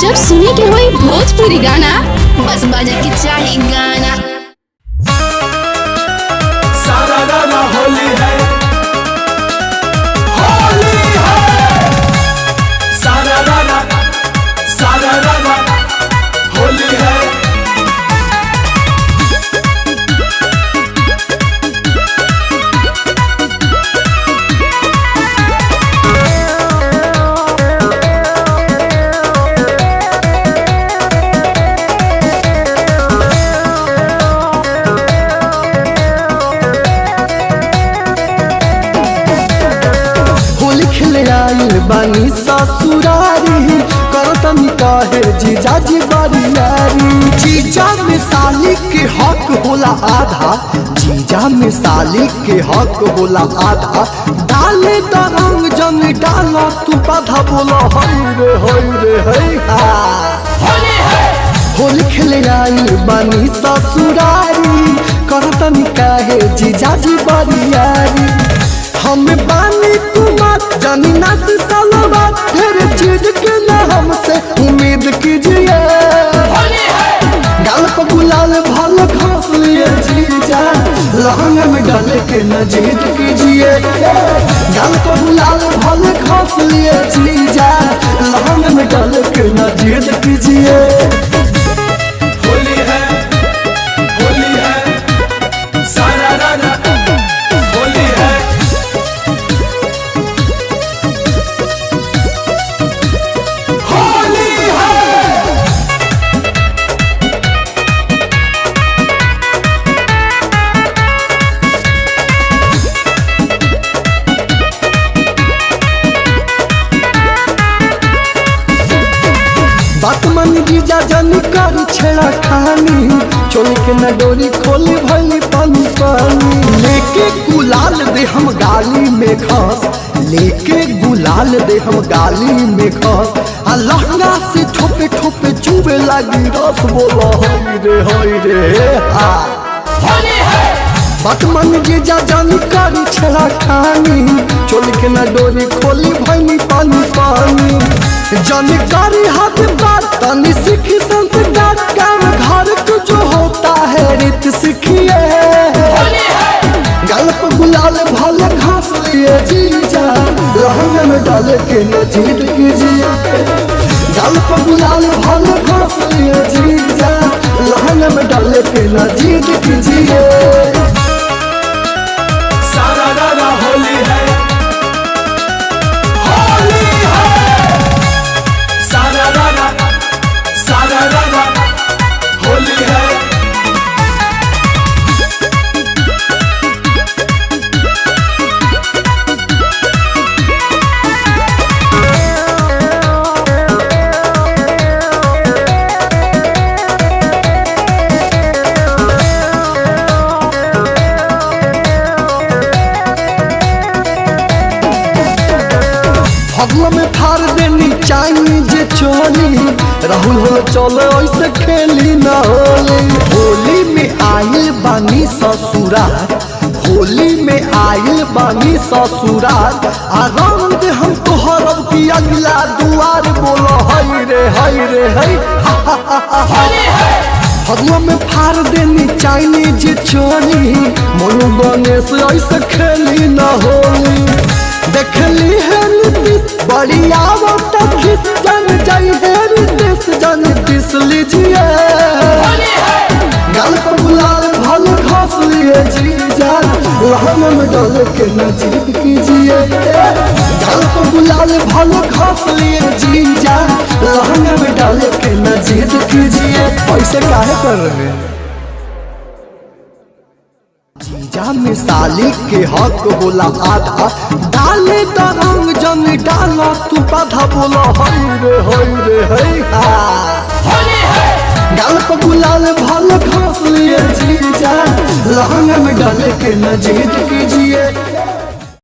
जब सुने के होई भोजपुरी गाना बस बजे के चाही गाना। सारा राना होली है, होली है। सारा राना होली है। आइल बानी ससुरारी करतनी कहे जीजाजी बरियारी। जीजा में साली के हक होला आधा, जीजा में साली के हक होला आधा। डाले तो रंग जन डाला तू बाधा बोला हई रे हई हा। होली खेले आइल बानी ससुरारी करतनी कहे जीजाजी बरियारी। हम बानी कुमार जानी नाच सलवार, फिर चीज के न हमसे उम्मीद कीजिए। गाल पर गुलाल भल घास लिए जीजा, लहंगा में डाले के न जीत कीजिए। गाल पर गुलाल भल घास लिए जीजा, लहंगा में डाले के न जीत कीजिए। होली है, होली है। सारा राना होली है। बात मन जीजा जानी कर छेड़ा खानी, चोली के न डोरी खोली भली पानी पानी। लेके गुलाल दे हम गाली में घास, लेके गुलाल दे हम गाली में घास। आ लहंगा से ठोपे ठोपे चुबे लगी रस बोला हई रे हा। बात मन जीजा जानी कर छेड़ा खानी, चोली के न डोरी खोली भली पानी पानी। जानकारी हाथ बात तनी सीखी संस्कार, काम घर को जो होता है रीत सीखिए। गाल पर गुलाल भले घास लिए जीजा, लहंगा में डाले के न जीत कीजिए। गाल पर गुलाल भले घास लिए जीजा, लहंगा में डाले के न जीत कीजिए। सारा राना होली है, होली है। सारा राना होली है। भगवा में फाड़ देनी चाइनीज चोली, राहुल हो चलो ऐसे खेली न होली। होली में आइल बानी ससुराल, होली में आइल बानी ससुराल। आ रंग दे हम तोहर की अगला दुआर बोलो हई रे हई। भगवा में फाड़ देनी चाइनीज चोली, मनु गणेश ऐसे खेली न होली। देखली है नीतीश बड़ी आवत खिस, जन जाई है नीतीश जन किस लीजिए। गाल पर गुलाल भल घास लिए जीजा, लहंगा में डाले के न जीत कीजिए। गाल पर गुलाल भल घास लिए जीजा, लहंगा में डाले के न जीत कीजिए। ऐसे काहे कर रहे हैं? जीजा में साली के हक होला आधा, डाले तो रंग जन डाला तू बाधा बोला हई रे हई हा। गाल पर गुलाल भल घास लिए जीजा, लहंगा में डाले के न जीत कीजिए।